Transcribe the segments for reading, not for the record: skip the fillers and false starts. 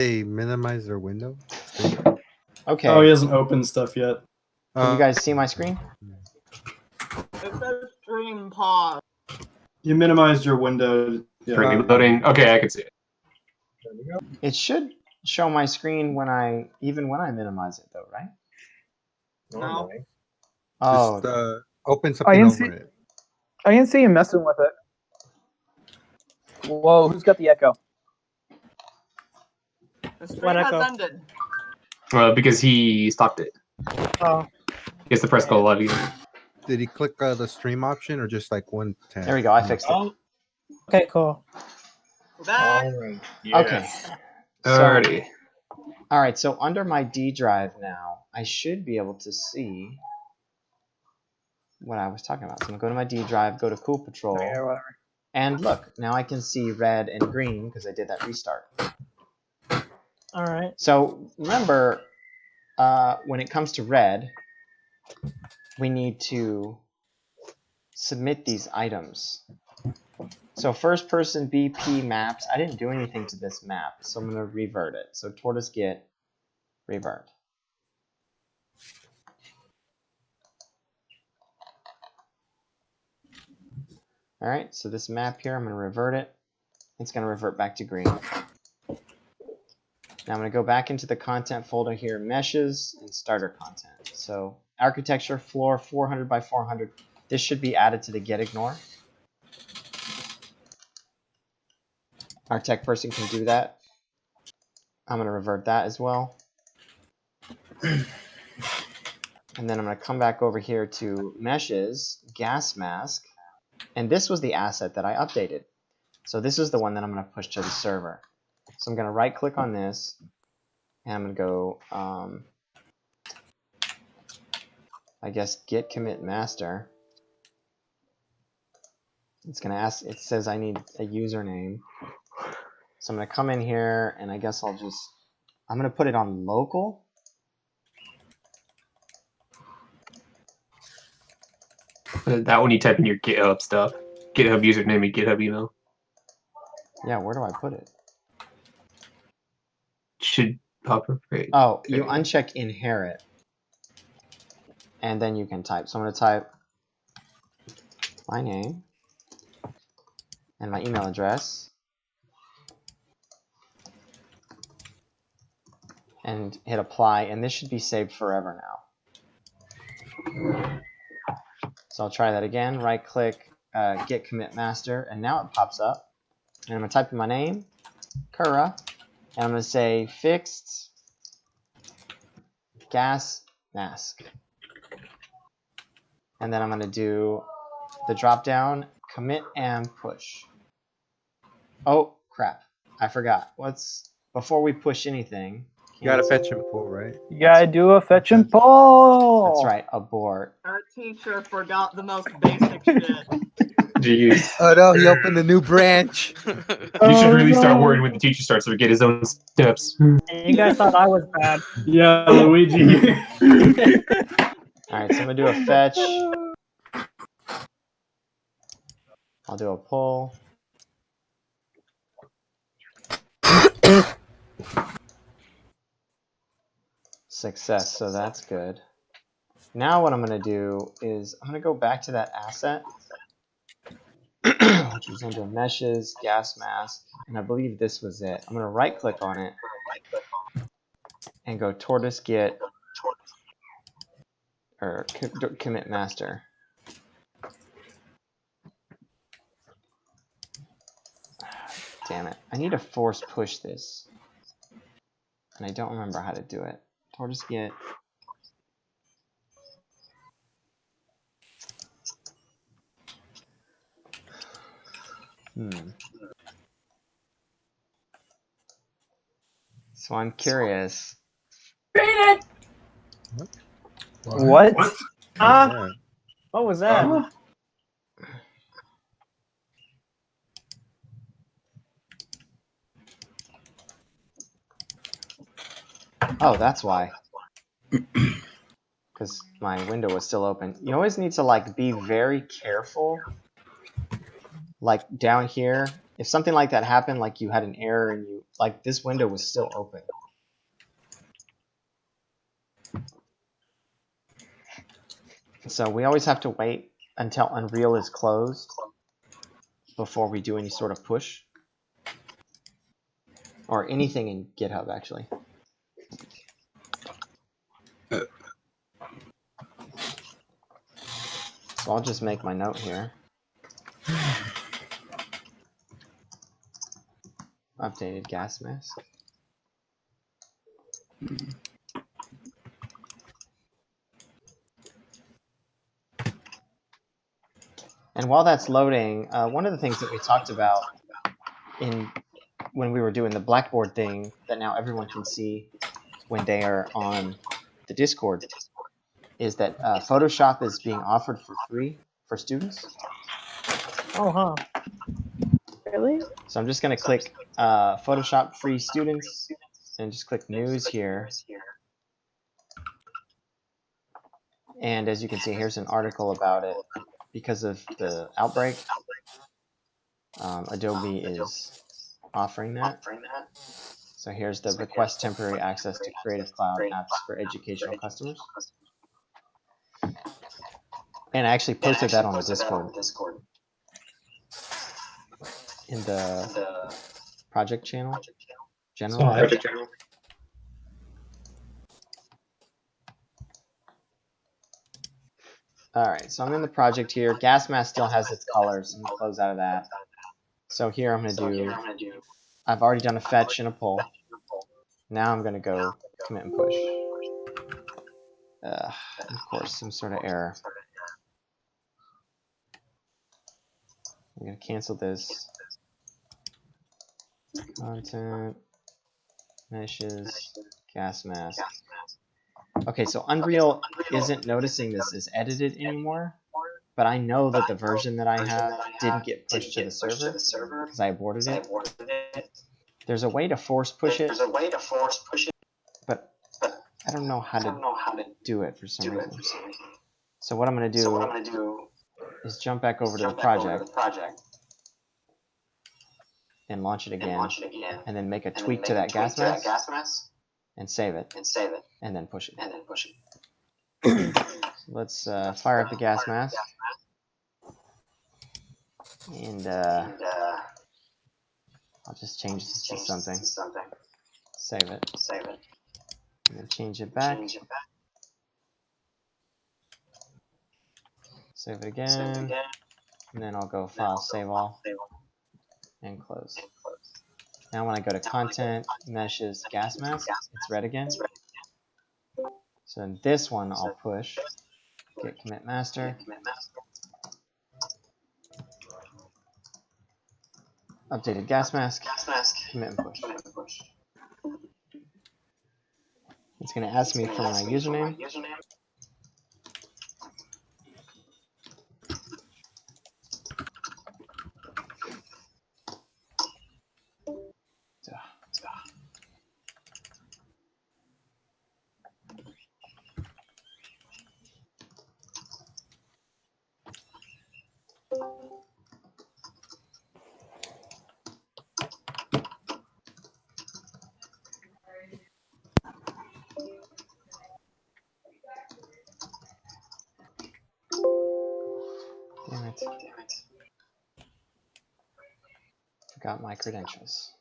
They minimize their window. Screen? Okay. Oh, he hasn't opened stuff yet. Can you guys see my screen? It says stream pause. You minimized your window. Yeah. Currently loading. Okay, I can see it. It should show my screen even when I minimize it, though, right? No. Oh, Just open I something can over see- it. I can see you messing with it. Whoa, who's got the echo? The stream What has echo? ended. Because he stopped it. Oh, He has to press go live again. Did he click the stream option or just like one tab? there we go. I fixed it. oh. Okay, cool. Back. Okay. So, Alrighty. all right. So under my D drive now, I should be able to see what I was talking about. So I'm gonna go to my D drive, go to Cool Patrol, Yeah, whatever. and look. Now I can see red and green because I did that restart. All right. So remember, when it comes to red, we need to submit these items. So first person BP maps, I didn't do anything to this map, so I'm going to revert it. So tortoise git revert. All right, so this map here, I'm going to revert it. It's going to revert back to green. Now I'm going to go back into the content folder here, meshes and starter content. So architecture floor 400 by 400. This should be added to the get ignore. Our tech person can do that. I'm going to revert that as well. And then I'm going to come back over here to meshes, gas mask. And this was the asset that I updated. So this is the one that I'm going to push to the server. So I'm going to right click on this. And I'm going to go, I guess, git commit master. It's going to ask, it says I need a username. So I'm going to come in here and I guess I'm going to put it on local. That one you type in your GitHub stuff. GitHub username and GitHub email. Yeah, where do I put it? Should pop up right. Oh, you uncheck inherit. And then you can type. So I'm going to type my name and my email address. And hit apply, and this should be saved forever now. So I'll try that again. Right click, git commit master, and now it pops up. And I'm going to type in my name, Kura, and I'm going to say fixed gas mask. And then I'm going to do the drop down, commit and push. Oh, crap. I forgot. Before we push anything, You gotta fetch and pull, right? You gotta do a fetch and pull. that's right, abort. Our teacher forgot the most basic shit. Jeez. Oh no, he opened a new branch. You should really start worrying when the teacher starts to get his own steps. You guys thought I was bad. Yeah, Luigi. Alright, so I'm going to do a fetch. I'll do a pull. Success, so that's good. Now what I'm going to do is I'm going to go back to that asset, which was under meshes, gas mask, and I believe this was it. I'm going to right click on it and go tortoise git or commit master. Damn it. I need to force push this. And I don't remember how to do it. Tortoise git. So I'm curious. What? Yeah. What was that? Oh, that's why. Because my window was still open. You always need to like be very careful. Like down here, if something like that happened, like you had an error and you like this window was still open. So we always have to wait until Unreal is closed before we do any sort of push. Or anything in GitHub, actually. So I'll just make my note here. Updated gas mask. And while that's loading, one of the things that we talked about when we were doing the Blackboard thing that now everyone can see when they are on the Discord is that Photoshop is being offered for free for students. Oh, huh. Really? So I'm just going to click Photoshop free students and just click news here. And as you can see, here's an article about it. Because of the outbreak, Adobe is offering that. So here's the request temporary access to Creative Cloud apps for educational customers. And I actually posted that on the Discord. In the project channel. General. Project General. Alright, so I'm in the project here. Gas mask still has its colors. I'm going to close out of that. So here I'm going to do, I've already done a fetch and a pull. Now I'm going to go commit and push. Of course, some sort of error. I'm going to cancel this. Content, meshes, gas mask. Okay, so Unreal isn't noticing this as edited anymore, but I know that the version that I have didn't get pushed to the server because I aborted it. There's a way to force push it, but I don't know how to do it for some reason. So what I'm going to do is jump back over to the project and launch it again, and then make a tweak to that gas mask and save it, and then push it. Let's fire up the gas mask, and I'll just change this to something. Save it, and then change it back. Save it again, and then I'll go File, Save All, and close. Now when I go to Content, Meshes, Gas Mask, it's red again. So in this one, I'll push, Git Commit Master, updated gas mask, commit and push. It's going to ask me for my username. Damn it. Forgot my credentials.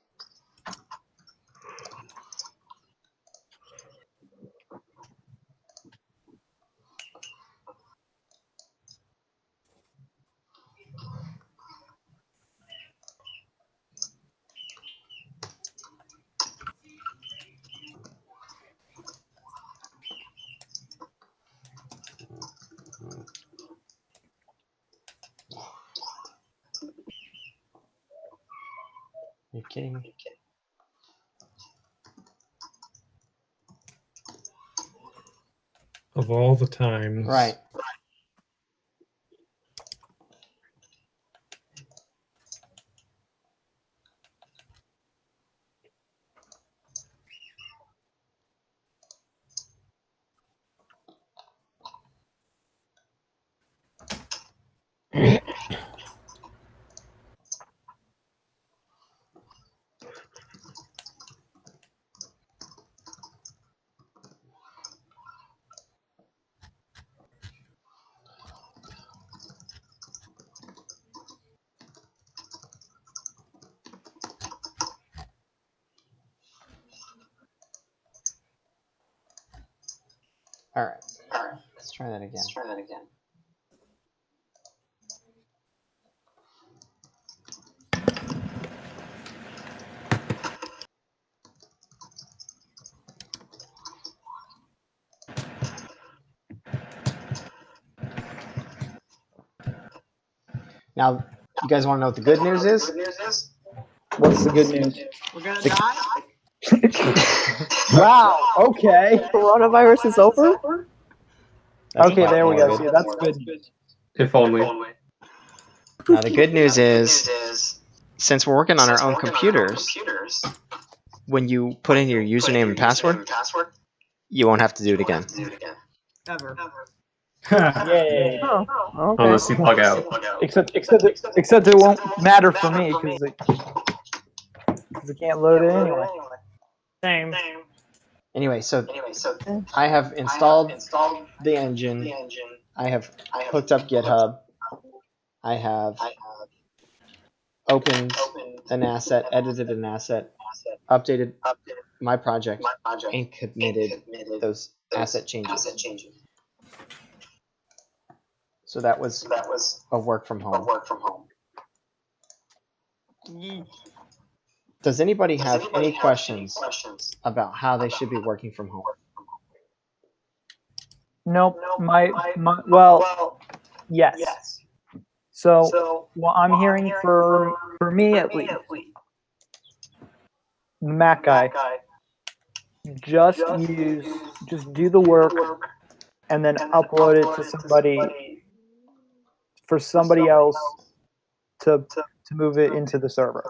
Are you kidding me? Of all the times. Right. All right. Let's try that again. Now, you guys want to know what the good news is? What's the good news? We're gonna die? Wow. Okay. Coronavirus is over? That's Okay, there we more go. good. See, that's good news. If only. Now, the good news is, since we're working on our own computers, when you put in your username and password, you won't have to do it again. Ever. Yay. Oh, okay. Unless you log out. Except it won't matter for me because it can't load it anyway. Same. Anyway, so I have installed the engine. I have hooked up GitHub. I have opened an asset, edited an asset, updated my project, and committed those asset changes. So that was a work from home. Yeet. Does anybody have any questions about how they should be working from home? Nope. Well, yes. So what I'm hearing for me at least, the Mac guy, just do the work and then upload it to somebody else to move it into the server.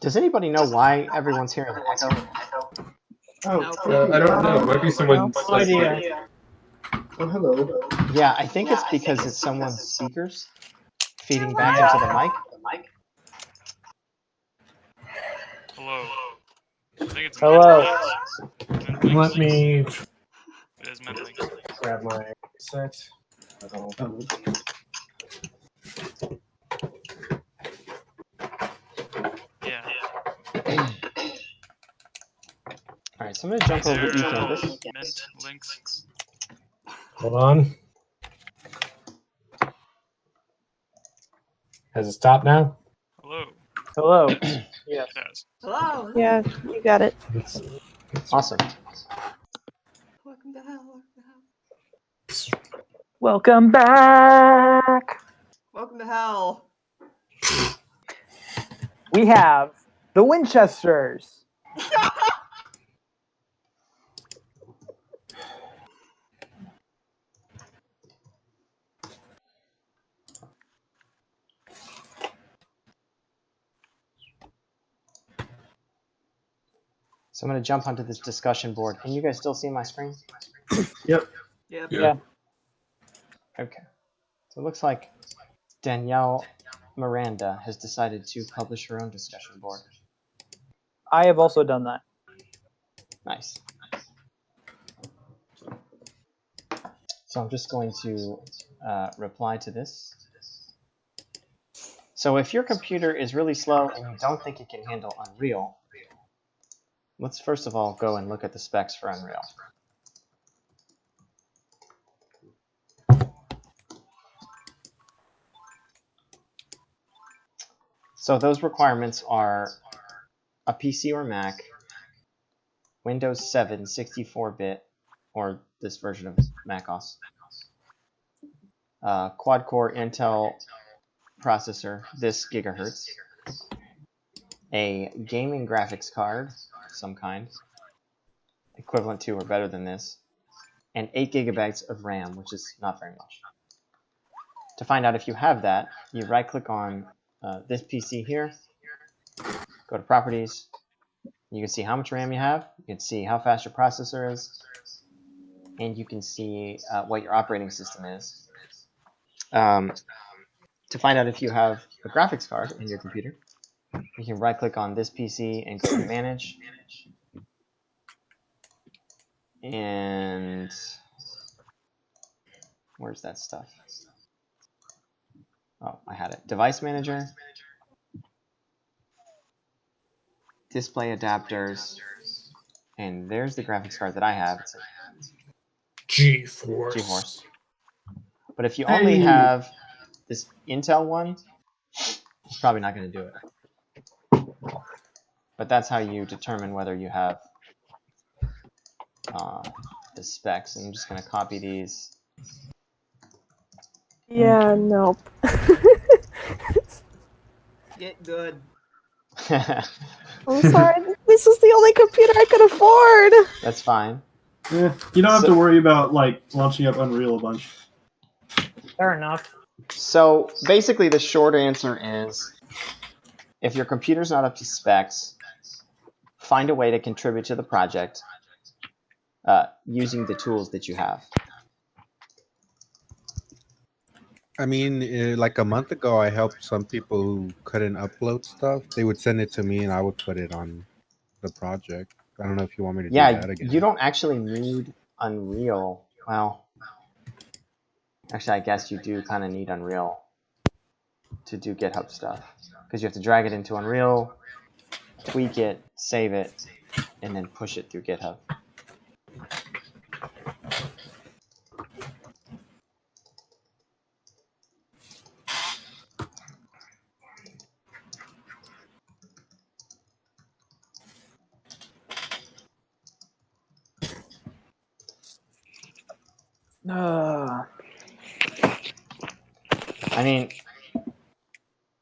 Does anybody know why everyone's hearing an echo? No. I don't know. Might be someone. No idea. Oh, hello. Yeah, I think it's because it's someone's speakers feeding back into the mic. Hello. I think it's Hello. Menlinks. Let me It is Menlinks. grab my set. Yeah. All right, so I'm gonna jump over to eCampus. Mint links. Hold on. Has it stopped now? Hello. Hello. It has. Hello. Yeah, you got it. Awesome. Welcome to hell. Welcome back. Welcome to hell. We have the Winchesters. So I'm gonna jump onto this discussion board. Can you guys still see my screen? Yep. Yeah. Okay. So it looks like Danielle Miranda has decided to publish her own discussion board. I have also done that. Nice. So I'm just going to reply to this. So if your computer is really slow and you don't think it can handle Unreal, let's first of all go and look at the specs for Unreal. So those requirements are a PC or Mac, Windows 7 64-bit, or this version of macOS, quad-core Intel processor, this gigahertz, a gaming graphics card of some kind, equivalent to or better than this, and 8 gigabytes of RAM, which is not very much. To find out if you have that, you right-click on this PC here, go to Properties. You can see how much RAM you have, you can see how fast your processor is, and you can see what your operating system is. To find out if you have a graphics card in your computer, you can right-click on this PC and go to Manage. And where's that stuff? Oh, I had it. Device Manager, Display Adapters, and there's the graphics card that I have. It's a GeForce. GeForce. But if you only have this Intel one, it's probably not going to do it. But that's how you determine whether you have the specs. And I'm just going to copy these. Yeah, nope. Get good. I'm sorry. This is the only computer I could afford. That's fine. Yeah, you don't have to worry about like launching up Unreal a bunch. Fair enough. So basically the short answer is if your computer's not up to specs, find a way to contribute to the project using the tools that you have. I mean, like a month ago, I helped some people who couldn't upload stuff. They would send it to me, and I would put it on the project. I don't know if you want me to do Yeah, that again. you don't actually need Unreal. Well, actually, I guess you do kind of need Unreal to do GitHub stuff because you have to drag it into Unreal, tweak it, save it, and then push it through GitHub. I mean,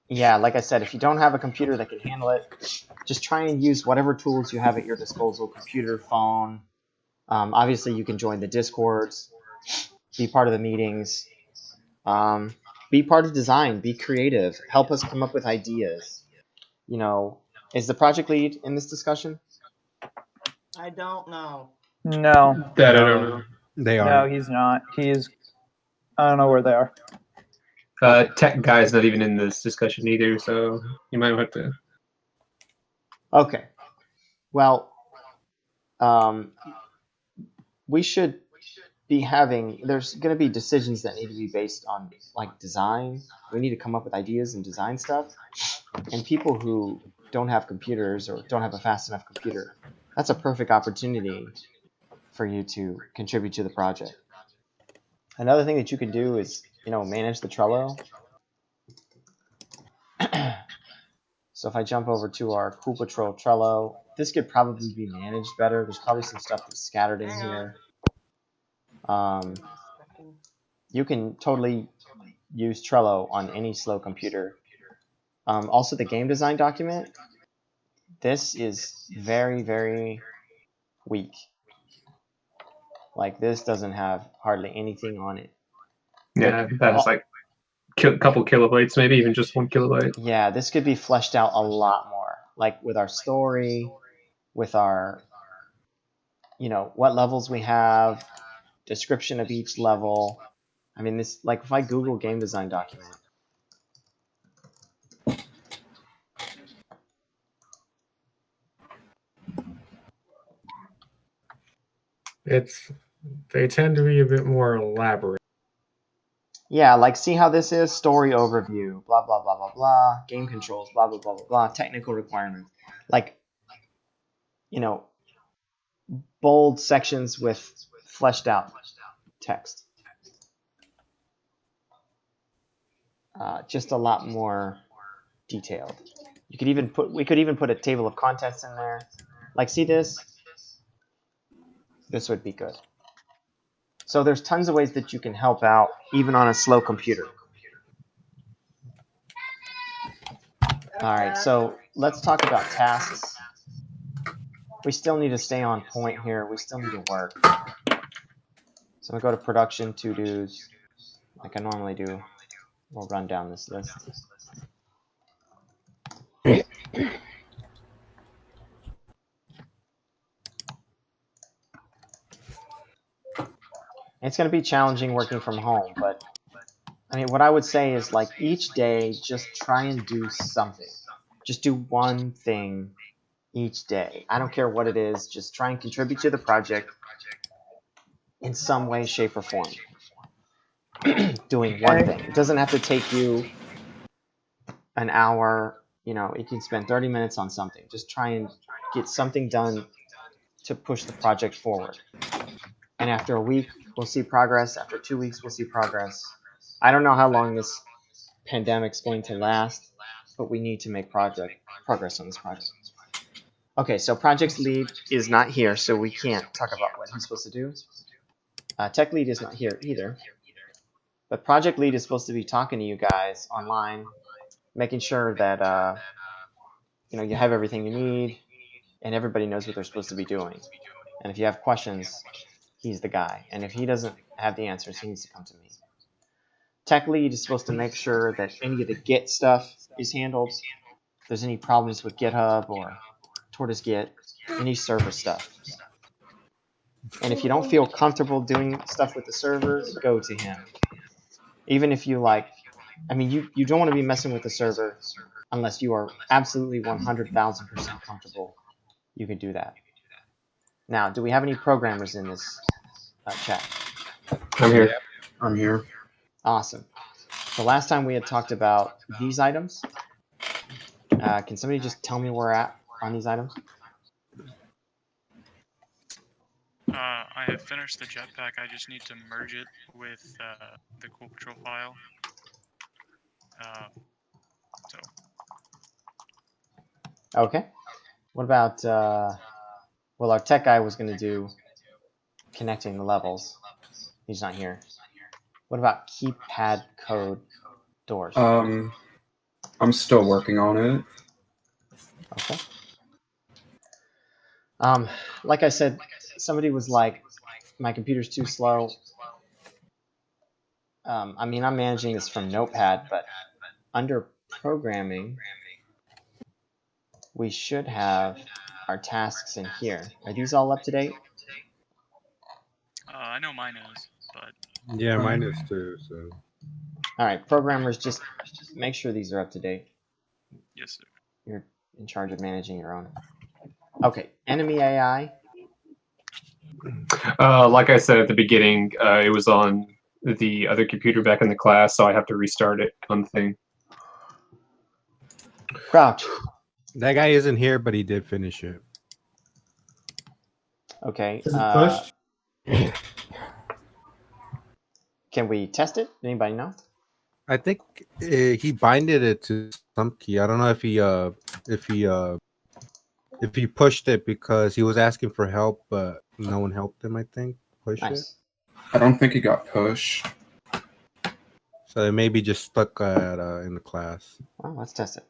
yeah, like I said, if you don't have a computer that can handle it, just try and use whatever tools you have at your disposal, computer, phone. Obviously, you can join the Discords, be part of the meetings, be part of design, be creative, help us come up with ideas. You know, is the project lead in this discussion? I don't know. No, That I don't know. They no, are. he's not. He's. I don't know where they are. Tech guy's not even in this discussion either, so you might have to. Okay. Well, we should be having, there's going to be decisions that need to be based on like design. We need to come up with ideas and design stuff. And people who don't have computers or don't have a fast enough computer, that's a perfect opportunity for you to contribute to the project. Another thing that you can do is, you know, manage the Trello. So if I jump over to our Cool Patrol Trello, this could probably be managed better. There's probably some stuff that's scattered in here. You can totally use Trello on any slow computer. Also, the game design document, this is very, very weak. Like, this doesn't have hardly anything on it. Yeah, that's like a couple kilobytes, maybe even just 1 kilobyte. Yeah, this could be fleshed out a lot more. Like with our story, with our, you know, what levels we have, description of each level. I mean, this, like if I Google game design document, They tend to be a bit more elaborate. yeah, like see how this is? Story overview, blah, blah, blah, blah, blah, game controls, blah, blah, blah, blah, blah, technical requirements. Like, you know, bold sections with fleshed out text. Just a lot more detailed. You could even put, we could even put a table of contents in there. Like, see this? This would be good. So there's tons of ways that you can help out, even on a slow computer. All right, so let's talk about tasks. We still need to stay on point here. We still need to work. So I'm gonna go to production, to-dos, like I normally do. We'll run down this list. It's going to be challenging working from home, but I mean, what I would say is like each day, just try and do something. Just do one thing each day. I don't care what it is. Just try and contribute to the project in some way, shape, or form. Doing one thing. It doesn't have to take you an hour. You know, you can spend 30 minutes on something. Just try and get something done to push the project forward. And after a week, we'll see progress. After 2 weeks, we'll see progress. I don't know how long this pandemic's going to last, but we need to make progress on this project. Okay, so project lead is not here, so we can't talk about what he's supposed to do. Tech lead is not here either. But project lead is supposed to be talking to you guys online, making sure that you have everything you need, and everybody knows what they're supposed to be doing. And if you have questions, he's the guy. And if he doesn't have the answers, he needs to come to me. Tech lead is supposed to make sure that any of the Git stuff is handled. If there's any problems with GitHub or Tortoise Git, any server stuff. And if you don't feel comfortable doing stuff with the server, go to him. Even if you you don't want to be messing with the server unless you are absolutely 100,000% comfortable. You can do that. Now, do we have any programmers in this chat? I'm here. I'm here. Awesome. The last time we had talked about these items. Can somebody just tell me where we're at on these items? I have finished the jetpack. I just need to merge it with the Cool Patrol file. So. Okay. What about, well, our tech guy was going to do connecting the levels. He's not here. What about keypad code doors? I'm still working on it. Okay. Like I said, somebody was like, my computer's too slow. I mean, I'm managing this from Notepad, but under programming, we should have our tasks in here. Are these all up to date? I know mine is, but Yeah, mine is too. So. All right, programmers, just make sure these are up to date. yes, sir. You're in charge of managing your own. Okay, enemy AI. Like I said at the beginning, it was on the other computer back in the class, so I have to restart it on the thing. Crouch. That guy isn't here, but he did finish it. Okay. Is it pushed? Can we test it? Anybody know? I think he binded it to some key. I don't know if he pushed it because he was asking for help, but no one helped him. I think push it. Nice. I don't think it got pushed. So it may be just stuck at in the class. Well, let's test it.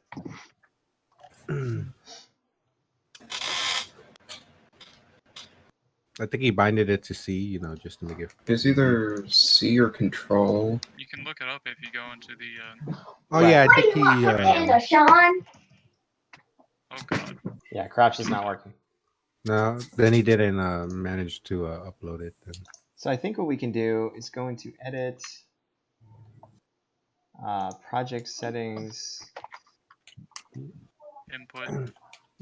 I think he binded it to C, just to make it. It's either C or Control. You can look it up if you go into the. Oh yeah, I think he. Oh god. Yeah, Crouch is not working. No, then he didn't manage to upload it. Then. So I think what we can do is go into edit, project settings. Input.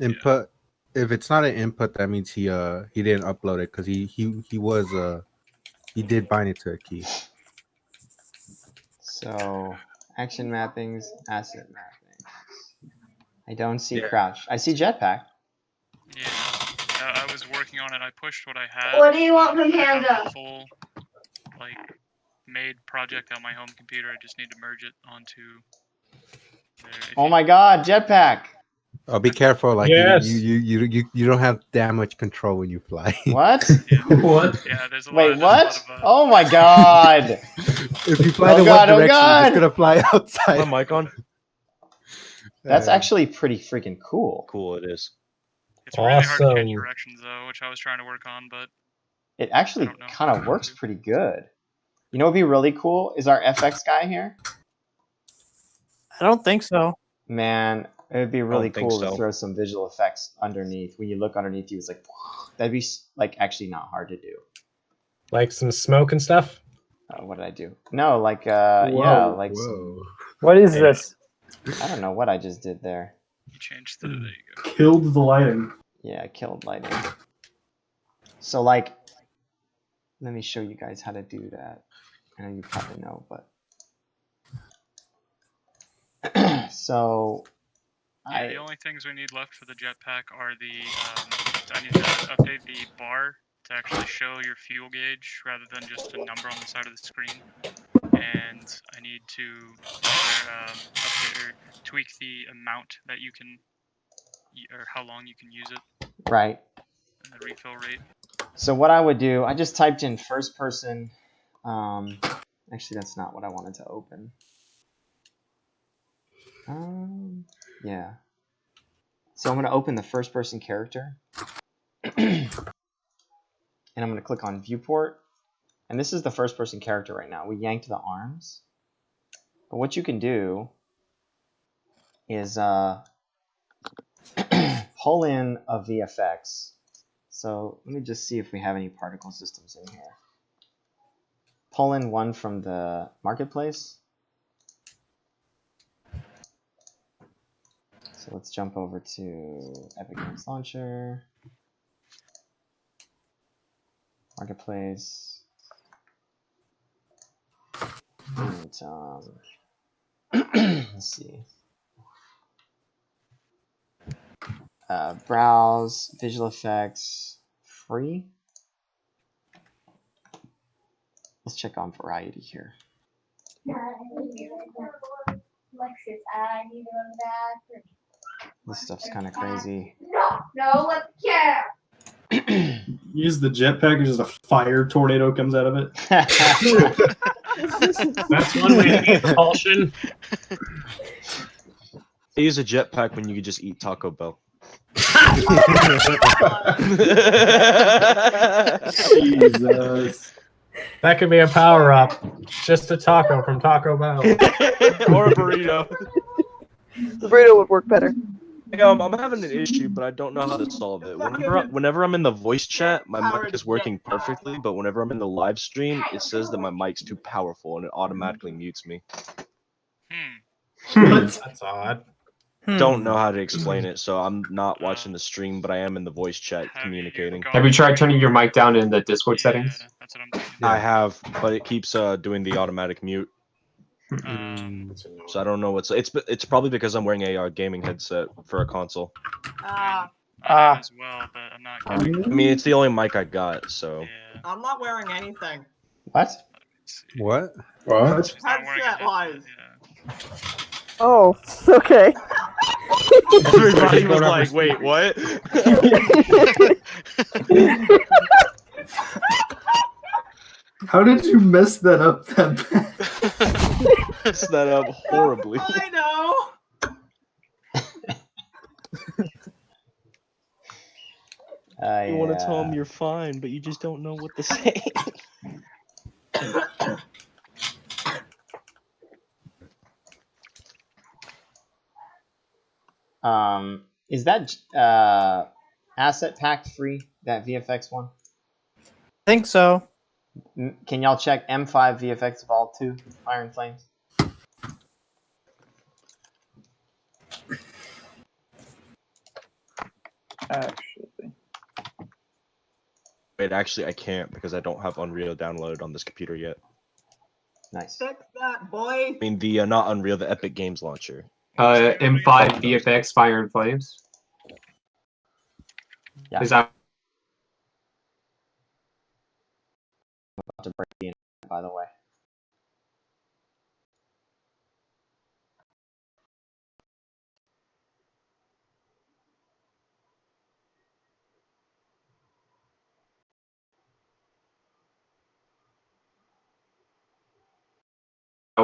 Input. If it's not an input, that means he didn't upload it because he did bind it to a key. So action mappings, asset mappings. I don't see Crouch. I see Jetpack. Yeah. I was working on it. I pushed what I had. What do you want from I have Panda? the full, made project on my home computer. I just need to merge it onto there. Oh my God, Jetpack! Oh, be careful! Like Yes. you don't have that much control when you fly. What? What? Yeah, there's a lot. Wait, there's a what? lot of, Oh my God! If you fly Oh the God, oh one direction, God! you're just gonna fly outside. My mic on? That's actually pretty freaking cool. Cool, it is. It's really hard to change Awesome. directions though, which I was trying to work on, but It actually I don't know. kind of works pretty good. You know what'd be really cool is our FX guy here. I don't think so. Man, it would be really think cool to so. throw some visual effects underneath. When you look underneath you, it's like, that'd be actually not hard to do. Like some smoke and stuff. What did I do? No, yeah, like some, What is this? I don't know what I just did there. you changed the. There you go. Killed the lighting. Yeah, I killed lighting. So let me show you guys how to do that. I know you probably know, but so Yeah, the only things we need left for the jetpack are the. I need to update the bar to actually show your fuel gauge rather than just a number on the side of the screen. And I need to update or tweak the amount that you can, or how long you can use it, Right. and the refill rate. So what I would do, I just typed in first person. Actually, that's not what I wanted to open. Yeah. So I'm going to open the first person character. And I'm going to click on viewport. And this is the first person character right now. We yanked the arms. But what you can do is pull in a VFX. So let me just see if we have any particle systems in here. Pull in one from the marketplace. So let's jump over to Epic Games Launcher, Marketplace, and let's see. Browse, visual effects, free. Let's check on variety here. This stuff's kind of crazy. No, let's get. Use the jetpack, and just a fire tornado comes out of it. That's one way to get propulsion. They use a jetpack when you could just eat Taco Bell. Jesus. That could be a power up. Just a taco from Taco Bell. Or a burrito. The burrito would work better. Hey, I'm having an issue, but I don't know how to solve it. Whenever I'm in the voice chat, my mic is working perfectly, but whenever I'm in the live stream, it says that my mic's too powerful and it automatically mutes me. That's odd. Don't know how to explain it, so I'm not watching the stream, but I am in the voice chat communicating. Have you tried turning your mic down in the Discord settings? That's what I'm thinking. I have, but it keeps doing the automatic mute. So I don't know what's it's probably because I'm wearing a gaming headset for a console. I am as well, but I'm not I getting mean, it's the only mic I got, so. I'm not wearing anything. What? What? What? Headset wise. Oh, okay. Everybody was like, wait, what? How did you mess that up that bad? Messed that up horribly. I know. You want to tell them you're fine, but you just don't know what to say. Is that asset pack free, that VFX one? I think so. Can y'all check M5 VFX Evolve 2 Iron Flames? Actually. Wait, actually, I can't because I don't have Unreal downloaded on this computer yet. Nice. Fix that, boy. I mean, the not Unreal, the Epic Games Launcher. M5 VFX Fire and Flames. Yeah. Is that About to break the internet, by the way.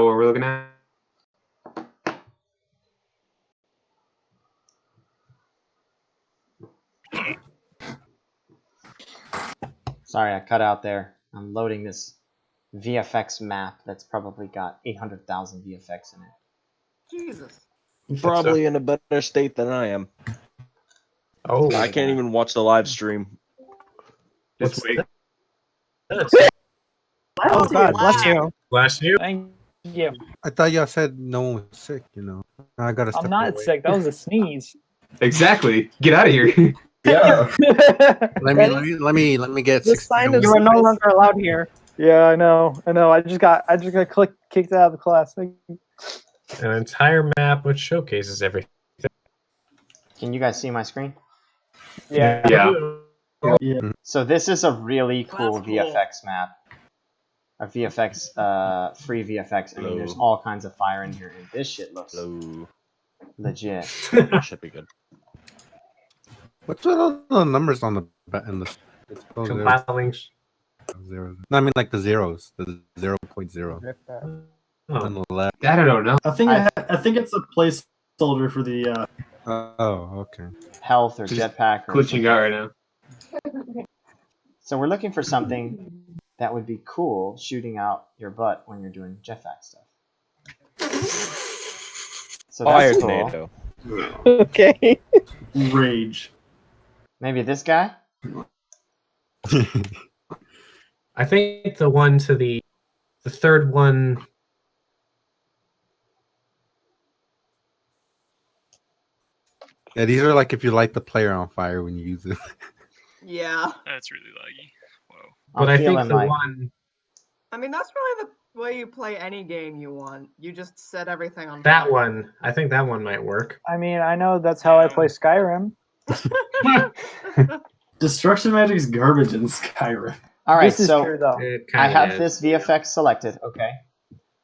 what we're looking at? Sorry, I cut out there. I'm loading this VFX map that's probably got 800,000 VFX in it. Jesus. Probably in a better state than I am. Oh, I can't even watch the live stream. Just wait. Oh God, bless you. Bless you. Thank you. I thought y'all said no one was sick. I gotta. I'm not sick. That was a sneeze. Exactly. Get out of here. Yeah. Let me get. This sign is You are no longer allowed here. Yeah, I know. I just got kicked out of the class. An entire map which showcases everything. Can you guys see my screen? Yeah. Yeah. Yeah. So this is a really cool That's cool. VFX map. A VFX, free VFX. I mean, there's Hello. all kinds of fire in here, and this shit looks Hello. legit. That should be good. What's with all the numbers on the in the? It's all zeros. Compiling. Zeros. No, I mean like the zeros. The 0.0 Oh, on the left. That I don't know. I think I think it's a placeholder for the. Oh, okay. Health or Just jetpack or Glitching out right now. So we're looking for something that would be cool shooting out your butt when you're doing jetpack stuff. So Fire that's cool. tornado. Okay. Rage. Maybe this guy? I think the one to the third one. Yeah, these are like if you light the player on fire when you use it. Yeah. That's really laggy. Whoa. But I'm I think feeling the like one I mean, that's really the way you play any game you want. You just set everything on that fire. one, I think that one might work. I mean, I know that's how I play Skyrim. Destruction magic is garbage in Skyrim. all right. This is So true though. It I kinda have is. this VFX selected. Okay.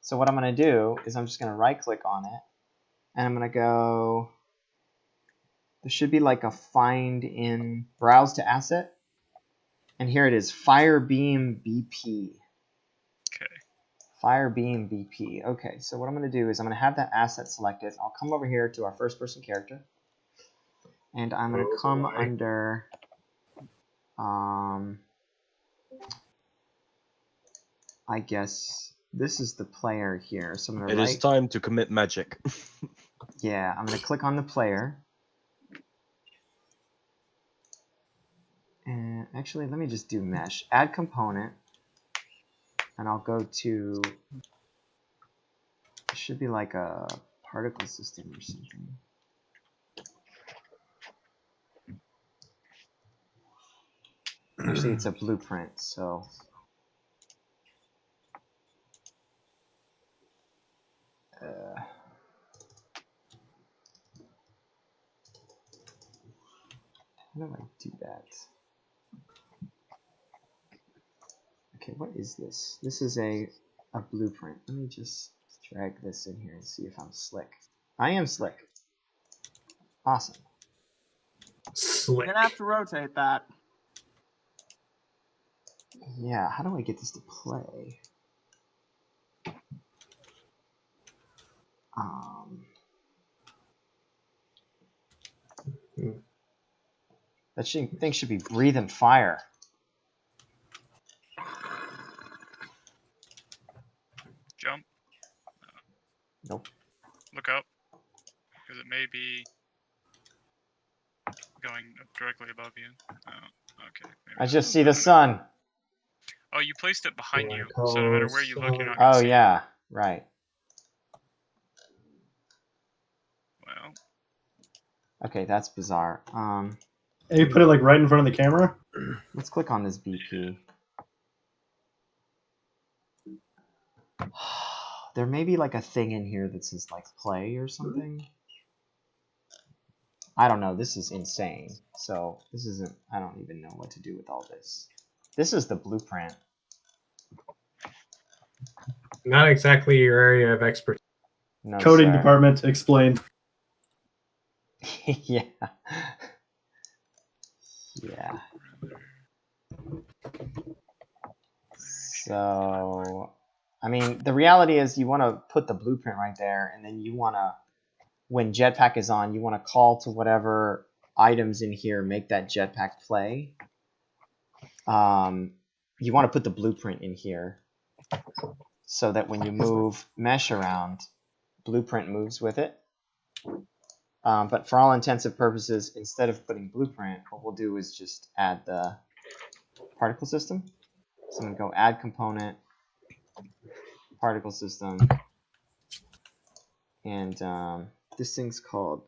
So what I'm gonna do is I'm just gonna right click on it, and I'm gonna go. There should be like a find in browse to asset, and here it is, Firebeam BP. Okay. Firebeam BP. Okay, so what I'm going to do is I'm going to have that asset selected. I'll come over here to our first person character, and I'm going to come under I guess this is the player here. So I'm going It to is time to commit magic. yeah, I'm going to click on the player. And actually, let me just do mesh. Add component. And I'll go to, it should be like a particle system or something. Actually, it's a blueprint, so. How do I do that? Okay, what is this? This is a blueprint. Let me just drag this in here and see if I'm slick. I am slick. Awesome. You're Slick. gonna have to rotate that. Yeah, how do I get this to play? That thing should be breathing fire. Jump. Nope. Look up. Because it may be going directly above you. Oh, okay. Maybe I not. just see the sun. Oh, you placed it behind you, so no matter where you look, you're not gonna Oh see it. yeah, right. Well, Okay, that's bizarre. And you put it like right in front of the camera? Let's click on this BP. There may be like a thing in here that says like play or something. I don't know. This is insane. So this isn't. I don't even know what to do with all this. This is the blueprint. Not exactly your area of expertise. No, Coding sir. department, explain. Yeah. Yeah. So, I mean, the reality is you want to put the blueprint right there, and then you want to, when jetpack is on, you want to call to whatever items in here make that jetpack play. You want to put the blueprint in here so that when you move mesh around, blueprint moves with it. But for all intents and purposes, instead of putting blueprint, what we'll do is just add the particle system. So I'm going to go add component, particle system, and this thing's called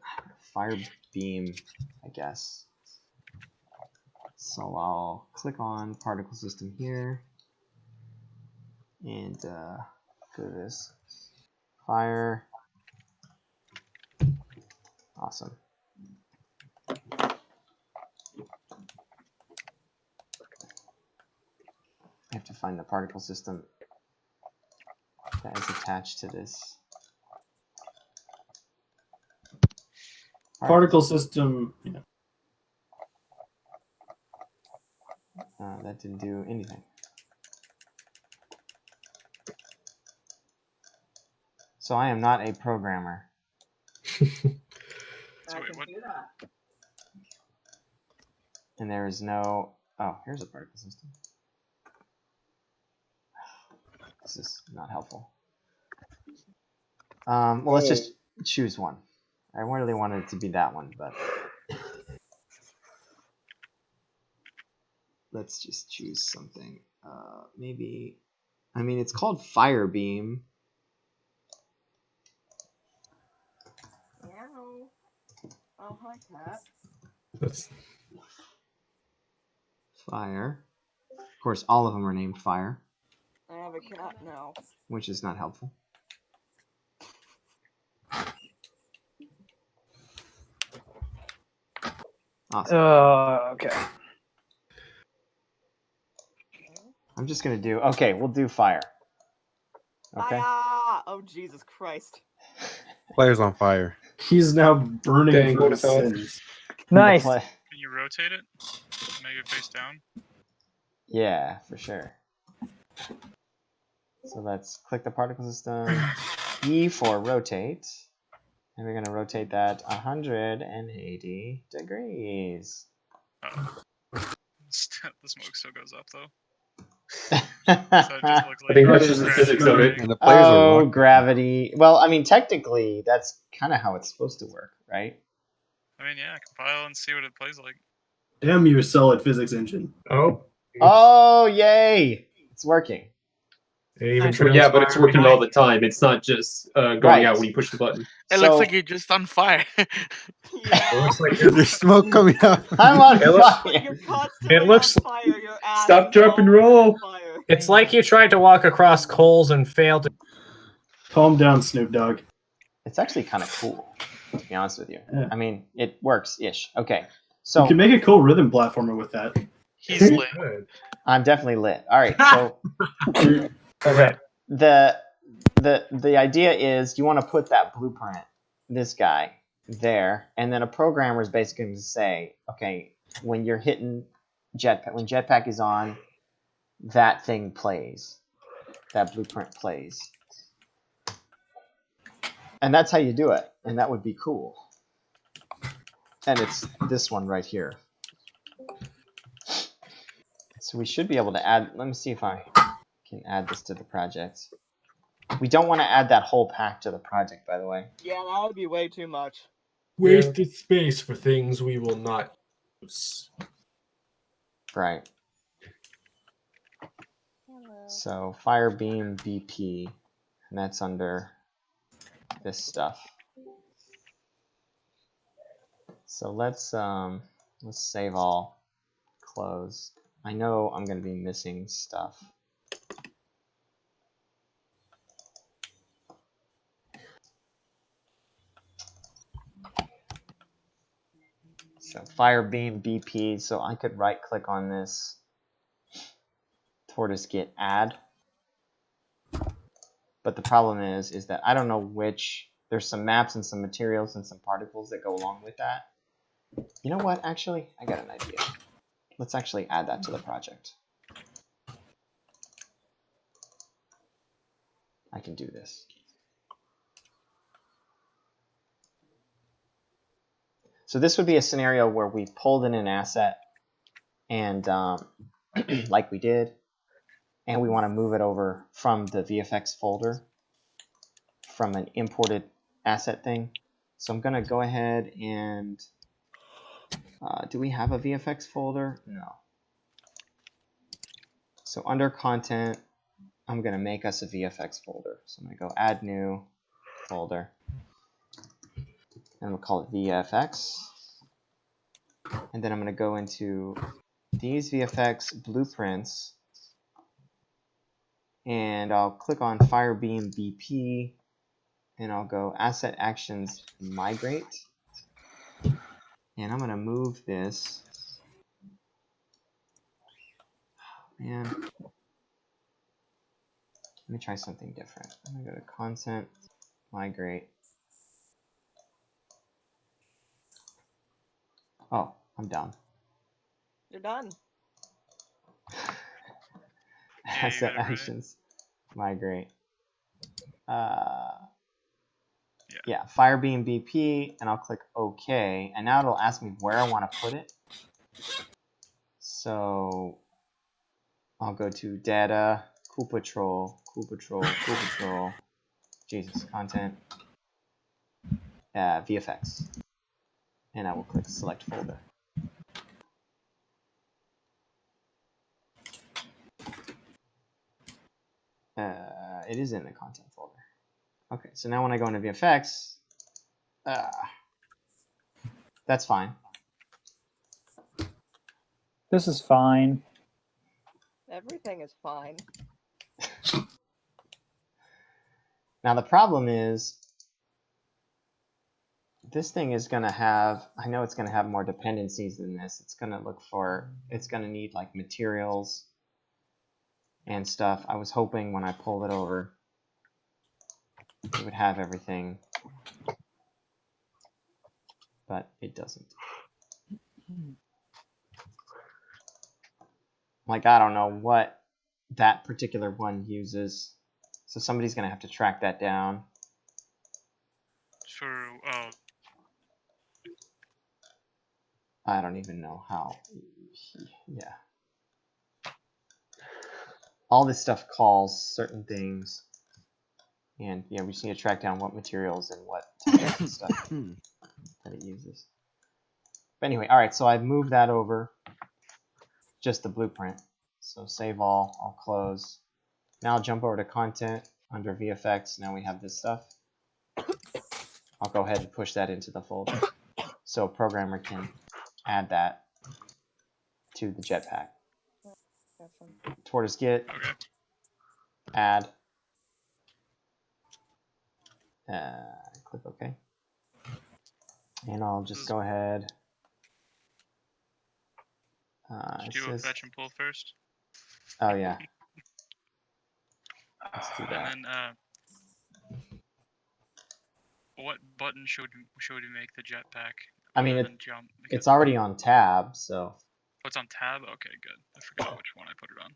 Firebeam, I guess. So I'll click on particle system here, and go to this fire. Awesome. I have to find the particle system that is attached to this. Particle system. Yeah. That didn't do anything. So I am not a programmer. So wait, what? And there is no... Oh, here's a particle system. This is not helpful. Well, let's just choose one. I really wanted it to be that one, but... Let's just choose something. Maybe... I mean, it's called Firebeam. Oh, hi, cat. That's Fire. Of course, all of them are named Fire, I have a cat now. which is not helpful. Awesome. Okay. I'm just gonna do... Okay, we'll do Fire. Okay. Fire! Oh, Jesus Christ. Player's on fire. He's now burning Dang, for what his about- sins. Nice. Play. Can you rotate it? Make it face down? Yeah, for sure. So let's click the particle system. E for rotate. And we're gonna rotate that 180 degrees. The smoke still goes up though. So it just looks I like think that's just the physics of it. And the players are Oh, walking. gravity. Well, I mean, technically, that's kind of how it's supposed to work, right? I mean, yeah, compile and see what it plays like. Damn you, solid physics engine. oh. Oh, yay! It's working. It even Well, yeah, but it's transpired working all the time. It's not just going Right. out when you push the button. It So- looks like you're just on fire. It looks like There's smoke coming out. I'm on It looks- fire. You're constantly It looks- on fire. Your ass Stop, is drop, and always on roll. fire. It's like you tried to walk across coals and failed to. Calm down, Snoop Dogg. It's actually kind of cool, to be honest with you. Yeah. I mean, it works-ish. Okay, You so can make a cool rhythm platformer with that. He's lit. Good. I'm definitely lit. All right, so Okay. the idea is you want to put that blueprint, this guy, there, and then a programmer is basically going to say, okay, when you're hitting jetpack, when jetpack is on, that thing plays, that blueprint plays, and that's how you do it, and that would be cool. And it's this one right here. So we should be able to add. Let me see if I can add this to the project. We don't want to add that whole pack to the project, by the way. Yeah, that would be way too much. Wasted space for things we will not use. Right. So Firebeam BP, and that's under this stuff. So let's save all, close. I know I'm going to be missing stuff. So Firebeam BP, so I could right click on this, tortoise git add. But the problem is that I don't know which, there's some maps and some materials and some particles that go along with that. You know what, actually, I got an idea. Let's actually add that to the project. I can do this. So this would be a scenario where we pulled in an asset and like we did, and we want to move it over from the VFX folder from an imported asset thing. So I'm going to go ahead and do we have a VFX folder? No. So under content, I'm going to make us a VFX folder. So I'm going to go add new folder. And we'll call it VFX. And then I'm going to go into these VFX blueprints. And I'll click on Firebeam BP. And I'll go Asset Actions Migrate. And I'm going to move this. Man, Let me try something different. I'm gonna go to content, migrate. Oh, I'm done. You're done. Asset actions, migrate. Yeah, Firebeam BP, and I'll click OK, and now it'll ask me where I want to put it. So I'll go to data, Cool Patrol, Jesus, content, VFX, and I will click select folder. It is in the content folder. Okay, so now when I go into VFX, that's fine. This is fine. Everything is fine. Now the problem is, this thing is going to have, I know it's going to have more dependencies than this. It's going to look for, it's going to need like materials and stuff. I was hoping when I pulled it over, it would have everything, but it doesn't. Like, I don't know what that particular one uses. So somebody's going to have to track that down. For, I don't even know how. Yeah. All this stuff calls certain things. And yeah, we just need to track down what materials and what types of stuff that it uses. But anyway, all right, so I've moved that over. Just the blueprint. So save all, I'll close. Now I'll jump over to content under VFX. Now we have this stuff. I'll go ahead and push that into the folder. So a programmer can add that to the Jetpack. Tortoise Git, add, click OK. And I'll just go ahead. do a fetch and pull first. Oh yeah. Let's do that. And then, what button should we make the jetpack? I mean, Jump, it's already on tab, so. Oh, it's on tab? Okay, good. I forgot which one I put it on.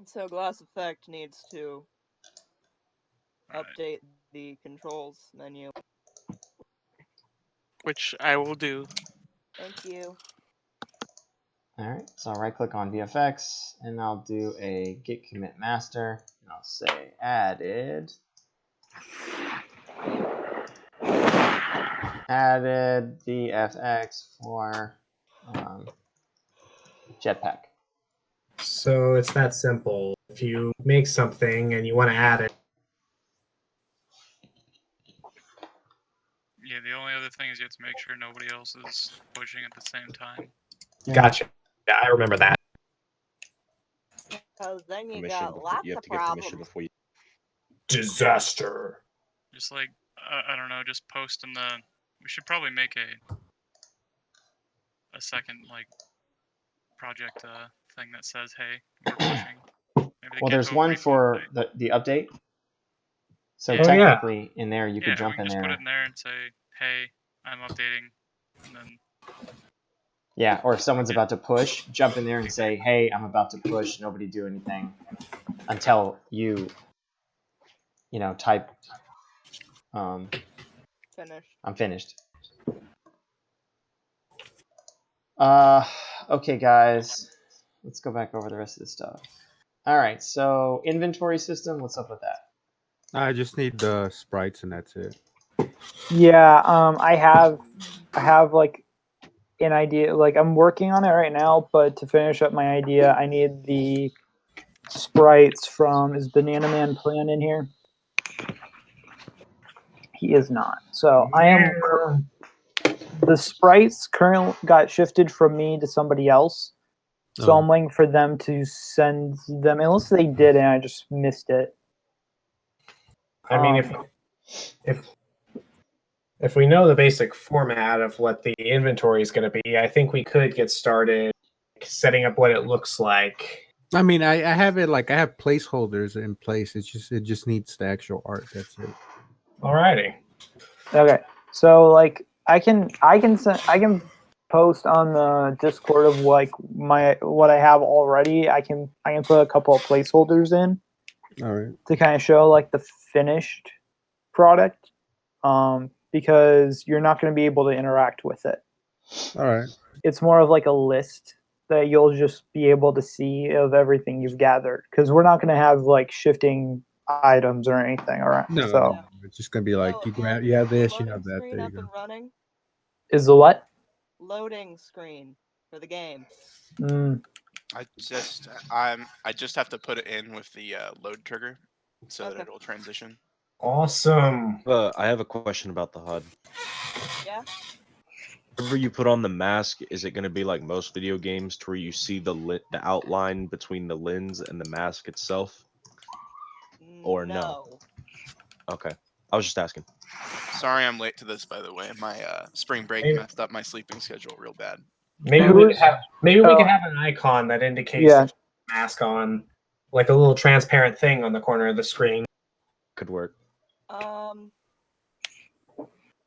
So Glass Effect needs to update the controls menu. Which I will do. Thank you. Alright, so I'll right click on VFX and I'll do a git commit master and I'll say added VFX for Jetpack. So it's that simple. If you make something and you want to add it. Yeah, the only other thing is you have to make sure nobody else is pushing at the same time. Gotcha. Yeah, I remember that. Because then you Permission got before- lots you have of to get permission problems. before you. Disaster. Just like, I don't know, just post in the... We should probably make a second, like, project thing that says, hey, we're pushing. Well, there's one for the update. So Yeah. technically, in there, you Yeah, could jump we in can just there. put it in there and say, hey, I'm updating, and then... Yeah, or if someone's about to push, jump in there and say, hey, I'm about to push, nobody do anything until you know, type, Finished. I'm finished. Okay, guys, let's go back over the rest of this stuff. All right, so inventory system, what's up with that? I just need the sprites and that's it. Yeah, I have like an idea. Like I'm working on it right now, but to finish up my idea, I need the sprites from. Is Banana Man Plan in here? He is not. So I am. The sprites currently got shifted from me to somebody else. So I'm waiting for them to send them. Unless they did and I just missed it. I mean, if we know the basic format of what the inventory is going to be, I think we could get started setting up what it looks like I mean, I have it like I have placeholders in place. It just needs the actual art. That's it. Alrighty. Okay, so like I can post on the Discord of like what I have already. I can put a couple of placeholders in All right. to kind of show like the finished product, because you're not going to be able to interact with it. All right. It's more of like a list that you'll just be able to see of everything you've gathered, because we're not going to have like shifting items or anything around. No, So it's just gonna be like you have this, you have that. Screen There up you and go. running. is the what? Loading screen for the game. I just have to put it in with the load trigger so that it'll transition. Awesome. I have a question about the HUD. Yeah. Whenever you put on the mask, is it going to be like most video games, to where you see the outline between the lens and the mask itself? Or no? Okay, I was just asking. Sorry, I'm late to this. By the way, my spring break Maybe- messed up my sleeping schedule real bad. Maybe we could have an icon that indicates that you have a mask on, like a little transparent thing on the corner of the screen. Could work.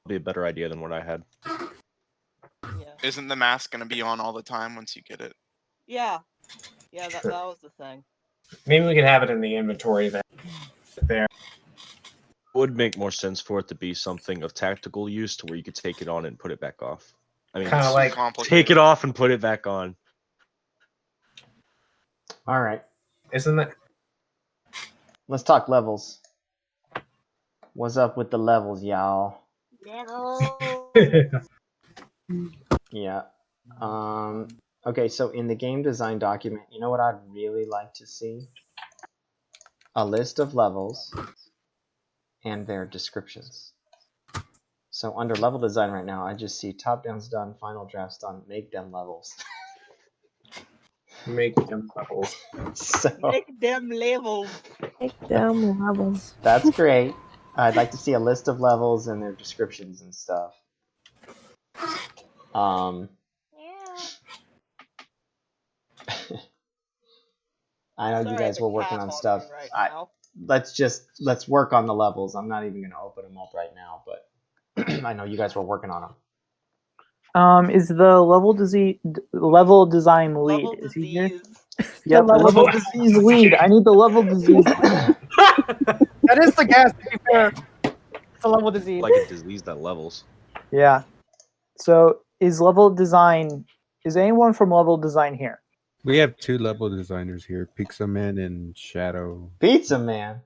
Be a better idea than what I had. Isn't the mask gonna be on all the time once you get it? Yeah. Yeah, that was the thing. Maybe we could have it in the inventory there. Would make more sense for it to be something of tactical use, to where you could take it on and put it back off. I mean, Kinda like- take it off and put it back on. All right. Isn't that? Let's talk levels. What's up with the levels, y'all? Yeah. Okay, so in the game design document, you know what I'd really like to see? A list of levels and their descriptions. So under level design right now, I just see top down's done, final draft's done, make them levels. Make them levels. So Make them levels. Make them levels. that's great. I'd like to see a list of levels and their descriptions and stuff. I know you guys were working on stuff. Let's work on the levels. I'm not even gonna open them up right now, but I know you guys were working on them. Is the level design lead? Is he here? Yeah, level disease lead. I need the level disease. That is the gas, to be fair. It's a level disease. Like a disease that levels. Yeah. So is anyone from level design here? We have 2 level designers here, Pizza Man and Shadow. Pizza Man.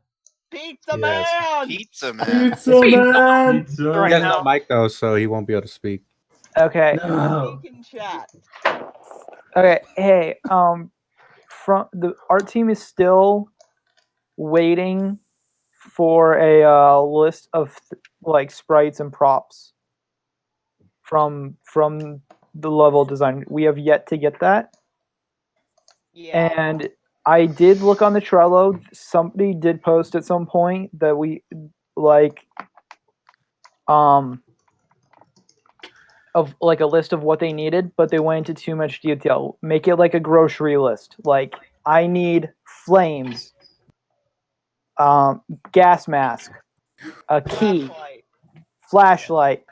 Pizza Man. Pizza Man. Pizza Man. He has no mic though, so he won't be able to speak. Okay. No. Speak in chat. Okay. Hey, from the art team is still waiting for a list of like sprites and props from the level design. We have yet to get that. Yeah. And I did look on the Trello. Somebody did post at some point that we like of like a list of what they needed, but they went into too much detail. Make it like a grocery list. Like I need flames, gas mask, a key, flashlight.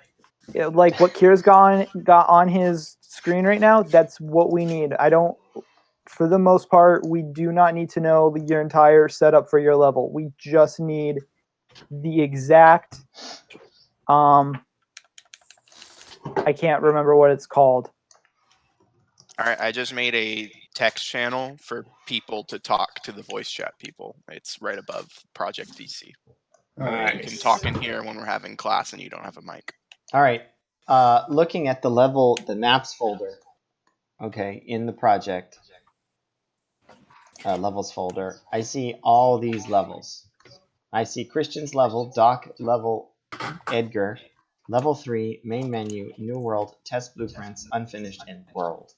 Like what Kira's got on his screen right now, that's what we need. For the most part, we do not need to know your entire setup for your level. We just need the exact I can't remember what it's called. All right, I just made a text channel for people to talk to the voice chat people. It's right above Project VC. You can talk in here when we're having class and you don't have a mic. All right. Looking at the maps folder, okay, in the project levels folder, I see all these levels. I see Christian's level, Doc level, Edgar, level 3, main menu, new world, test blueprints, unfinished, and world.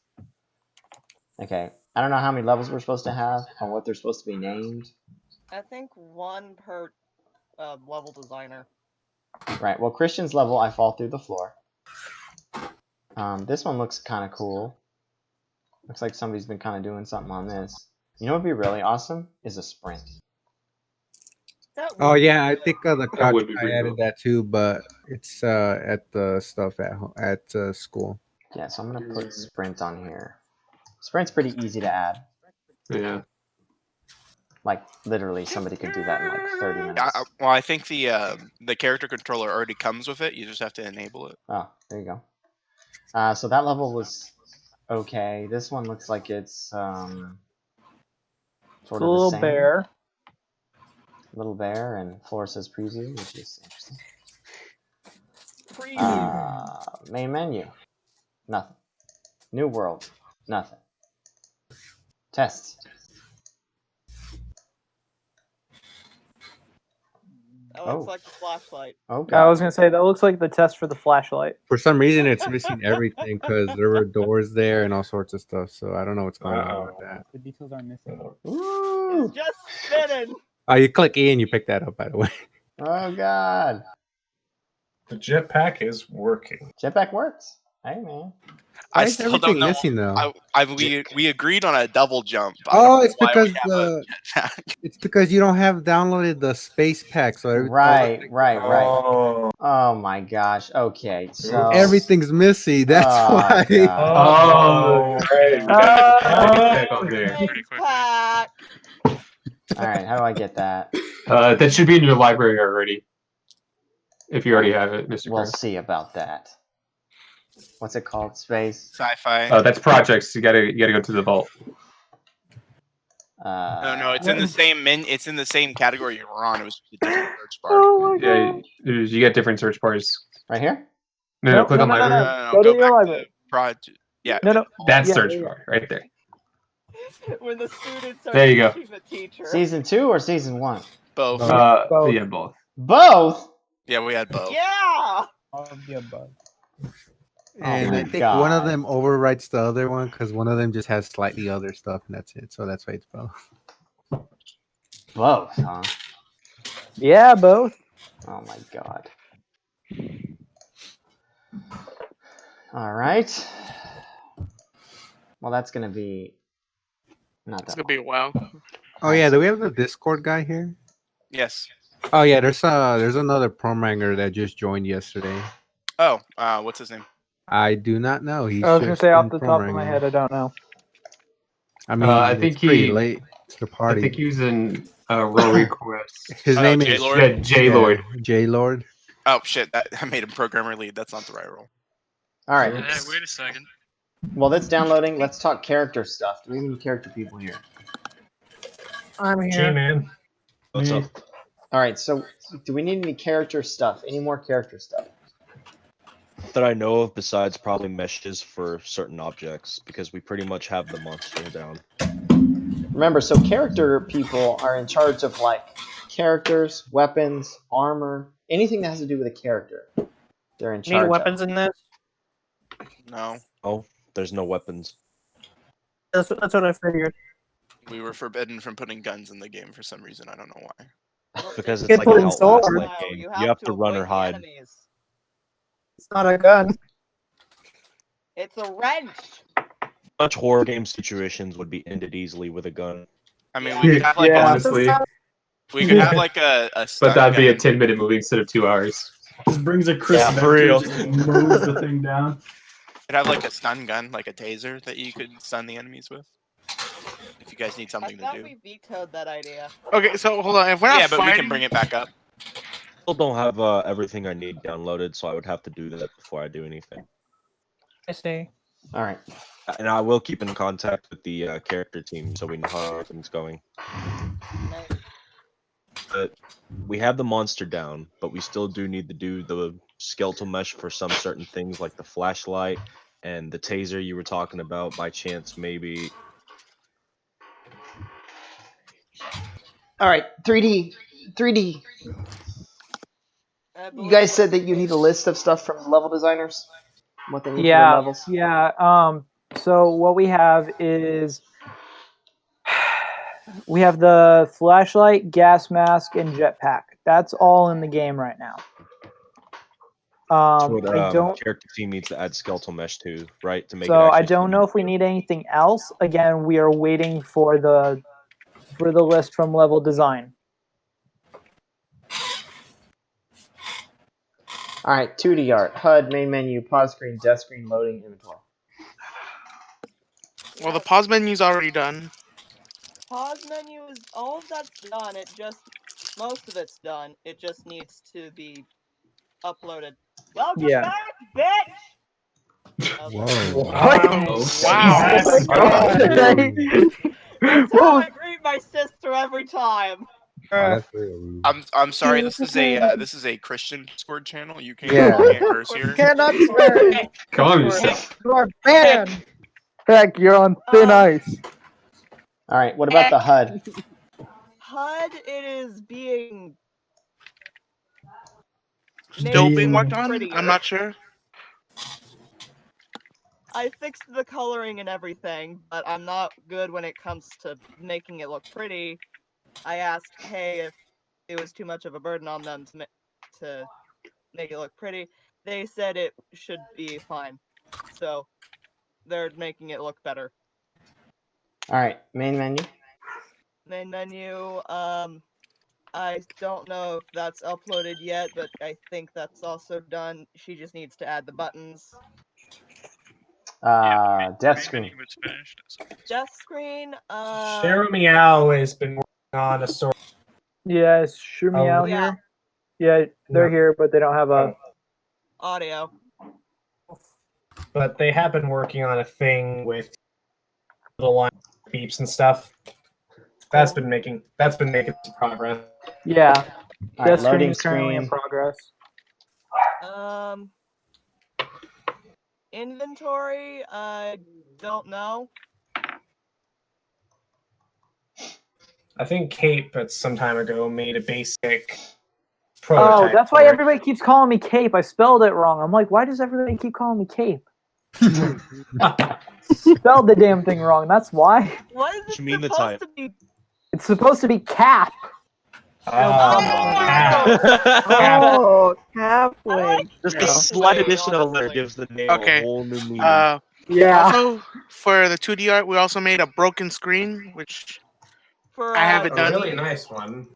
Okay, I don't know how many levels we're supposed to have or what they're supposed to be named. I think 1 per level designer. Right, well, Christian's level, I fall through the floor. This one looks kind of cool. Looks like somebody's been kind of doing something on this. You know what would be really awesome is a sprint. Oh yeah, I think the crouch would be I pretty added cool. that too, but it's at the stuff at school. Yeah, so I'm gonna put sprint on here. Sprint's pretty easy to add. Yeah. Like literally, somebody could do that in like 30 minutes. Well, I think the character controller already comes with it. You just have to enable it. Oh, there you go. So that level was okay. This one looks like it's sort It's a of the little same. bear. Little bear and floor says preview, which is interesting. Main menu, nothing. New world, nothing. Tests. That looks like the flashlight. Oh, I was gonna say that looks like the test for the flashlight. For some reason, it's missing everything because there were doors there and all sorts of stuff. So I don't know what's going on with that. The details are missing. It's just spinning. Oh, you click E and you pick that up, by the way. Oh God. The jetpack is working. Jetpack works. Hey man. Why I is still everything don't know. missing though? We agreed on a double jump. I Oh, don't know it's why we because have a jetpack. it's because you don't have downloaded the space pack, so Right. Oh my gosh. Okay, so everything's missing. That's why. Oh, right. Pretty quickly. All right, how do I get that? That should be in your library already. If you already have it, Mr. We'll Chris. see about that. What's it called? Space. Sci-fi. Oh, that's projects. You gotta go to the vault. No, it's in the same It's in the same category you were on. It was just a different search bar. Oh my Yeah, god. you get different search bars. Right here? No, click on library. Go to your back library. to project. Yeah. No. That's Yeah, search yeah, yeah. bar right there. When the students are There you go. teaching the teacher. Season 2 or season 1? Both. Both. Yeah, both. Both? Yeah, we had both. Yeah. Of the above. And my I think one of God. them overwrites the other one because one of them just has slightly other stuff, and that's it. So that's why it's both. Both, huh? Yeah, both. Oh my god. All right. Well, that's gonna be not It's that. gonna be a while. Oh yeah, do we have the Discord guy here? Yes. Oh yeah, there's another programmer that just joined yesterday. Oh, what's his name? I do not know. He's I was gonna just say off been the top of my programming. head, I don't know. I mean, I think it's pretty he- late to the I party. think he was in row request. His name is J-Lord? Yeah, J Lord. J Lord. Oh shit! I made him programmer lead. That's not the right role. All right. Wait a second. Well, that's downloading. Let's talk character stuff. Do we have any character people here? I'm here. G-Man. What's up? All right. So, do we need any character stuff? Any more character stuff? That I know of, besides probably meshes for certain objects, because we pretty much have the monster down. Remember, so character people are in charge of like characters, weapons, armor, anything that has to do with a character. They're in charge. Need weapons in this? No, Oh, there's no weapons. That's what I figured. we were forbidden from putting guns in the game for some reason. I don't know why. Because it's Get like put an in Outlast sword. like game. You have to run avoid or the hide. enemies. It's not a gun. It's a wrench. Much horror game situations would be ended easily with a gun. I mean, we could have like Yeah. Honestly, we could have like a but stun that'd be a gun. 10-minute movie instead of 2 hours. Just brings a Chris Yeah, for Vector, real. just mows the thing down. Could have like a stun gun, like a taser that you could stun the enemies with. If you guys need I something to thought do. we vetoed that idea. Okay, so hold on. If we're not Yeah, but we fighting, can bring it back up. Still don't have everything I need downloaded, so I would have to do that before I do anything. I see. All right. And I will keep in contact with the character team so we know how everything's going. But we have the monster down, but we still do need to do the skeletal mesh for some certain things like the flashlight and the taser you were talking about by chance maybe. All right. 3D. You guys said that you need a list of stuff from level designers. What they need for their Yeah, levels. yeah. So what we have is we have the flashlight, gas mask, and jetpack. That's all in the game right now. That's what, I don't. character team needs to add skeletal mesh to, right? To make it So I actually don't know if we need anything else. Again, we are waiting for the for the list from level design. All right, 2D art, HUD, main menu, pause screen, death screen, loading, inventory. Well, the pause menu's already done. Pause menu is all of that's done. Most of it's done. It just needs to be uploaded. Welcome Yeah. back, bitch. Whoa. That's how I greet my sister every time. I'm sorry. This is a Christian Discord channel. You can't curse here. Cannot swear. Calm yourself. You are banned. Heck, you're on thin ice. All right, what about the HUD? HUD, it is being Still being worked on? prettier. I'm not sure. I fixed the coloring and everything, but I'm not good when it comes to making it look pretty. I asked, hey, if it was too much of a burden on them to make it look pretty. They said it should be fine. So they're making it look better. All right, main menu. Main menu, I don't know if that's uploaded yet, but I think that's also done. She just needs to add the buttons. Death screen. Death screen, Cheryl Meow has been working on a story. Yeah, is Shumiao here? Yeah, they're here, but they don't have a audio. But they have been working on a thing with little line beeps and stuff. That's been making some progress. Yeah. All right, Death screen loading is currently in screen. progress. Inventory, I don't know. I think Cape, at some time ago, made a basic prototype. Oh, that's for why it. everybody keeps calling me Cape. I spelled it wrong. I'm like, why does everybody keep calling me Cape? Spelled the damn thing wrong. That's why. What is What you mean the type? It's supposed to be Cap. Oh, halfway. Just the slight addition of a letter gives the name Okay. a whole new meaning. Yeah. Also, for the 2D art, we also made a broken screen, which For, I haven't A done. really nice one.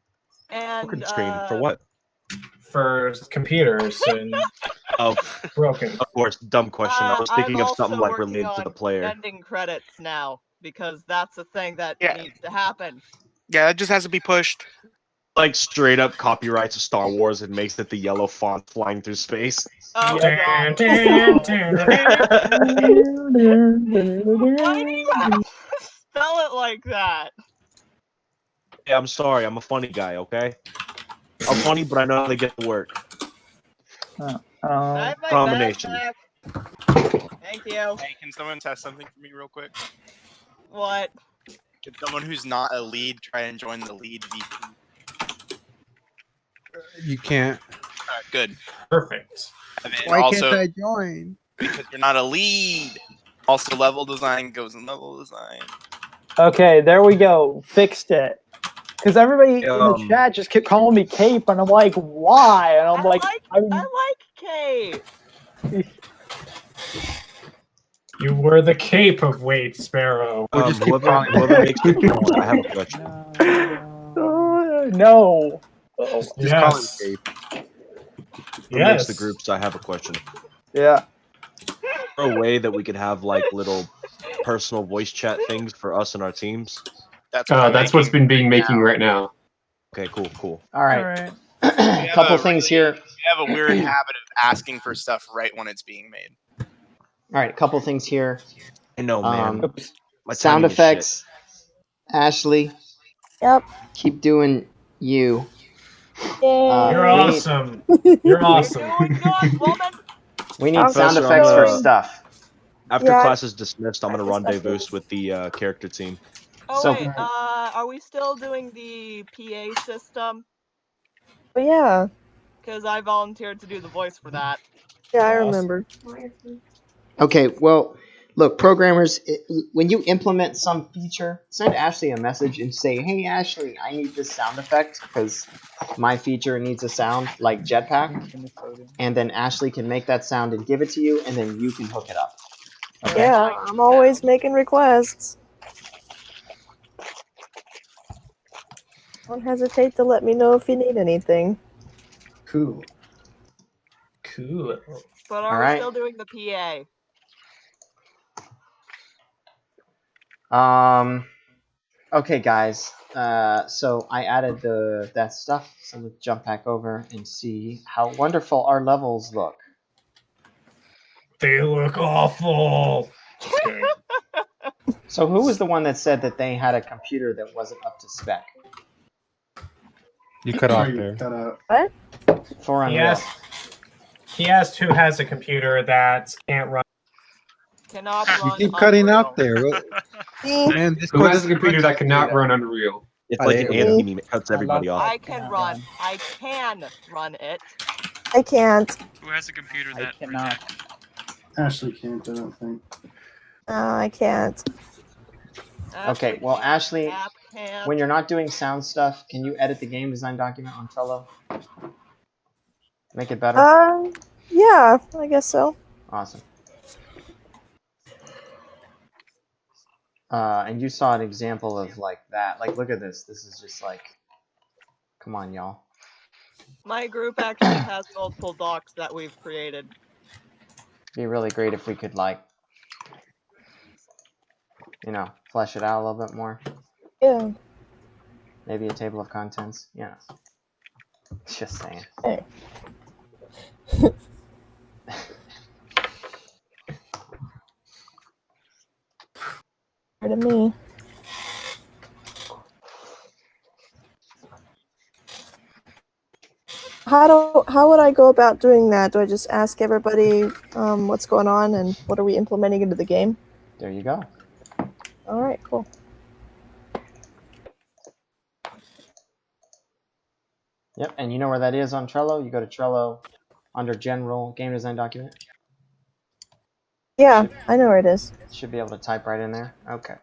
And Broken screen for what? For computers and Oh, broken. of course, dumb question. I was thinking I'm of something also like working related to on the player. ending credits now because that's a thing that Yeah. needs to happen. Yeah, that just has to be pushed. Like straight up copyrights of Star Wars and makes it the yellow font flying through space. Oh, Dun, God. dun, dun, Why do you have to spell it like that? Yeah, I'm sorry. I'm a funny guy, okay? I'm funny, but I know how to get to work. I have my Combination. backpack. Thank you. Hey, can someone test something for me real quick? What? Can someone who's not a lead try and join the lead VP? You can't. Good. Perfect. And then Why also, can't I join? because you're not a lead. Also, level design goes in level design. Okay, there we go. Fixed it. Because everybody in the chat just kept calling me Cape, and I'm like, why? And I'm like, I like Kate. You were the Cape of Wade Sparrow. Whoever makes it count, I have a question. no. Just call him Yes. Cape. Who makes the Yes. groups? I have a question. Yeah. Is there a way that we could have like little personal voice chat things for us and our teams? That's what's been being making right now. Okay, cool. All right. Couple things here. We have a weird habit of asking for stuff right when it's being made. All right, couple things here. I know, man. My Sound timing is effects. Ashley. Yep. Keep doing you. You're we need- awesome. You're awesome. We need I'm sound Professor, effects I'm for gonna- stuff. After Yeah, class is dismissed, I'm gonna rendezvous with the character team. Oh So- wait, are we still doing the PA system? But yeah. Because I volunteered to do the voice for that. Yeah, I remember. Okay, well, look, programmers, when you implement some feature, send Ashley a message and say, hey, Ashley, I need this sound effect because my feature needs a sound like Jetpack. And then Ashley can make that sound and give it to you, and then you can hook it up. Okay? Yeah, I'm always making requests. Don't hesitate to let me know if you need anything. Cool. Cool. But All are we right. still doing the PA? Okay, guys. So I added that stuff. So let's jump back over and see how wonderful our levels look. They look awful. Just kidding. So who was the one that said that they had a computer that wasn't up to spec? You cut off Sorry, there. cut out. What? For He Unreal. he asked who has a computer that can't run. Cannot You run keep cutting Unreal. out there. Man, this Who has a computer that cannot run Unreal? It's like an there we go. anime. It cuts everybody off. I can run. I can run it. I can't. Who has a computer that cannot. Ashley can't, I don't think. I can't. Okay, well, Ashley, App can. when you're not doing sound stuff, can you edit the game design document on Trello? Make it better? Yeah, I guess so. Awesome. And you saw an example of like that. Like, look at this. This is just like, come on, y'all. My group actually has multiple docs that we've created. Be really great if we could like, you know, flesh it out a little bit more. Yeah. Maybe a table of contents. Yeah. Just saying. Hey. Pardon me. How would I go about doing that? Do I just ask everybody what's going on and what are we implementing into the game? There you go. All right, cool. Yep, and you know where that is on Trello? You go to Trello under General Game Design Document. Yeah, I know where it is. Should be able to type right in there. Okay.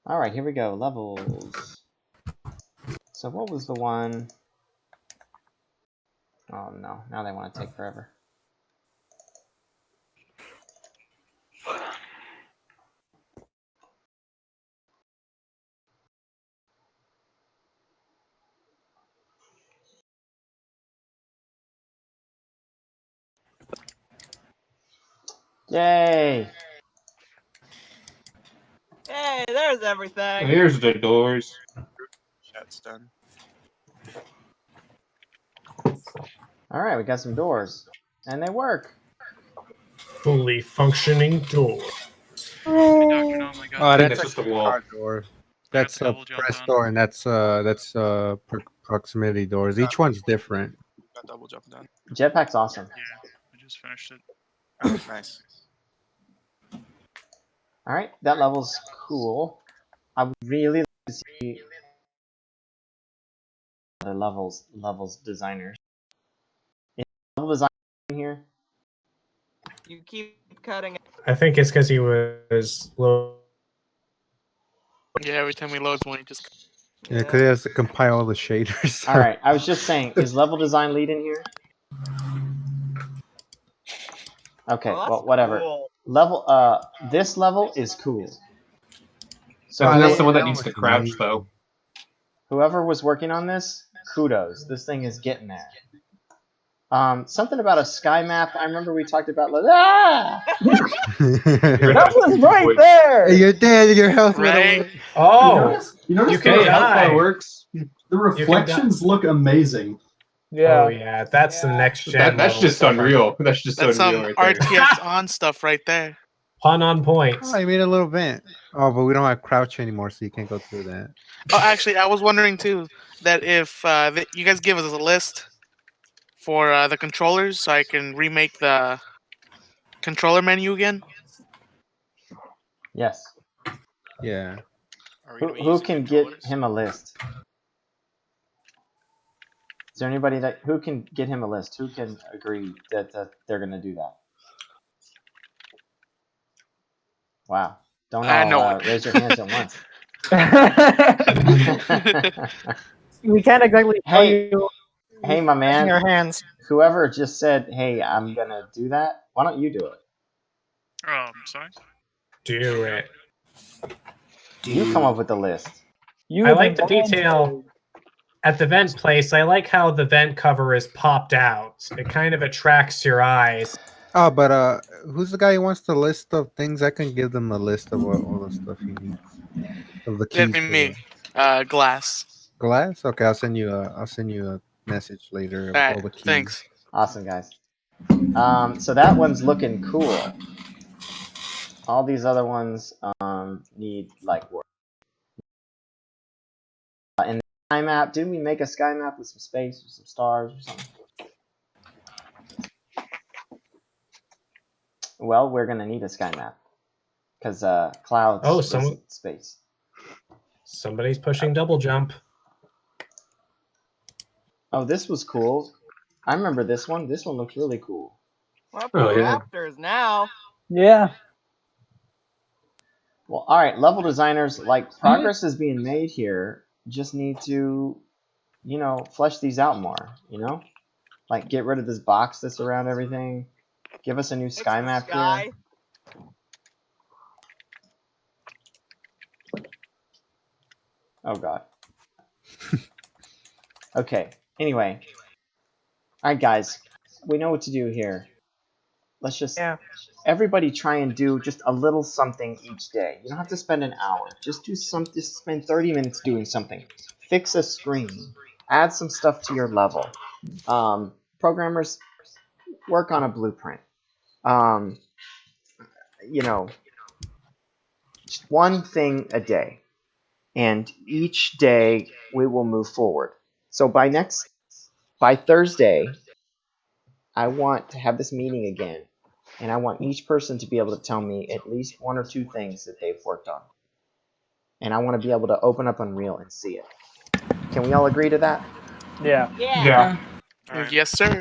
All right, here we go. Levels. So what was the one? Oh no, now they want to take forever. Yay! Hey, there's everything. Here's the doors. That's done. All right, we got some doors, and they work. Fully functioning door. Oh, think that's that's just a a wall. car door. That's a press door, and that's proximity doors. Each one's different. Got double jump done. Jetpack's awesome. Yeah, I just finished it. Oh, nice. All right, that level's cool. I would really like to see the levels designers. Is level design in here? You keep cutting it. I think it's because he was low. Yeah, every time we load one, he just. Yeah, because it has to compile all the shaders. All right, I was just saying, is level design lead in here? Okay, Oh, that's well, whatever. cool. Level, this level is cool. So Oh, that's who- the one that needs to crouch, though. whoever was working on this, kudos. This thing is getting there. Something about a sky map. I remember we talked about. That was right there. You're dead. Your health went Right? away. Oh, You notice you can the, die. works. the reflections look amazing. Yeah. Oh yeah, that's the next gen. That's just Unreal. That's just That's some Unreal right there. RTX on stuff right there. Pun on points. Oh, you made a little vent. Oh, but we don't have crouch anymore, so you can't go through that. Oh, actually, I was wondering too that if you guys give us a list for the controllers, so I can remake the controller menu again. Yes. Yeah. Who can get him a list? Is there anybody who can get him a list? Who can agree that they're going to do that? Wow. Don't all raise your hands at once. We can't exactly tell Hey, you. Hey, my man. Your hands. Whoever just said, "Hey, I'm gonna do that," why don't you do it? Sorry. Do it. You come up with the list. I like the detail at the vent place. I like how the vent cover is popped out. It kind of attracts your eyes. Oh, but who's the guy who wants the list of things? I can give them a list of all the stuff he needs. Of the keys. That'd be me. Glass. Glass? Okay, I'll send you a message later of all Alright, the keys. thanks. Awesome, guys. So that one's looking cool. All these other ones need like work. And the sky map, didn't we make a sky map with some space or some stars or something? Well, we're gonna need a sky map because clouds isn't space. Somebody's pushing double jump. Oh, this was cool. I remember this one. This one looks really cool. Well, Oh, yeah. Raptors now. Yeah. Well, all right, level designers, like progress is being made here. Just need to, flesh these out more. Like get rid of this box that's around everything. Give us a new sky map here. Oh God. Okay. Anyway. All right, guys. We know what to do here. Let's just everybody try and do just a little something each day. You don't have to spend an hour. Just do some. Just spend 30 minutes doing something. Fix a screen. Add some stuff to your level. Programmers, work on a blueprint. Just one thing a day. And each day we will move forward. So by Thursday, I want to have this meeting again. And I want each person to be able to tell me at least one or two things that they've worked on. And I want to be able to open up Unreal and see it. Can we all agree to that? Yeah. Yeah. Yes, sir.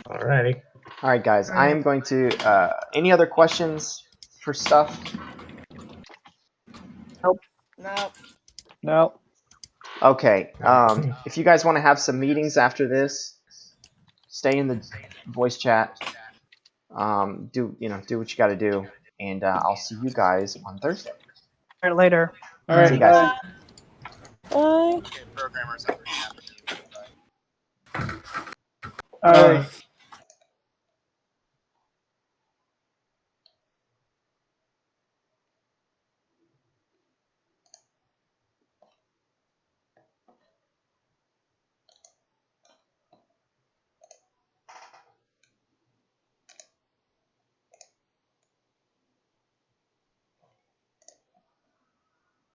Alrighty. All right, guys. I am going to. Any other questions for stuff? Nope. No. No. Okay. If you guys want to have some meetings after this, stay in the voice chat. Do what you got to do, and I'll see you guys on Thursday. All right, later. All right. See you guys. Bye. Programmers. All right.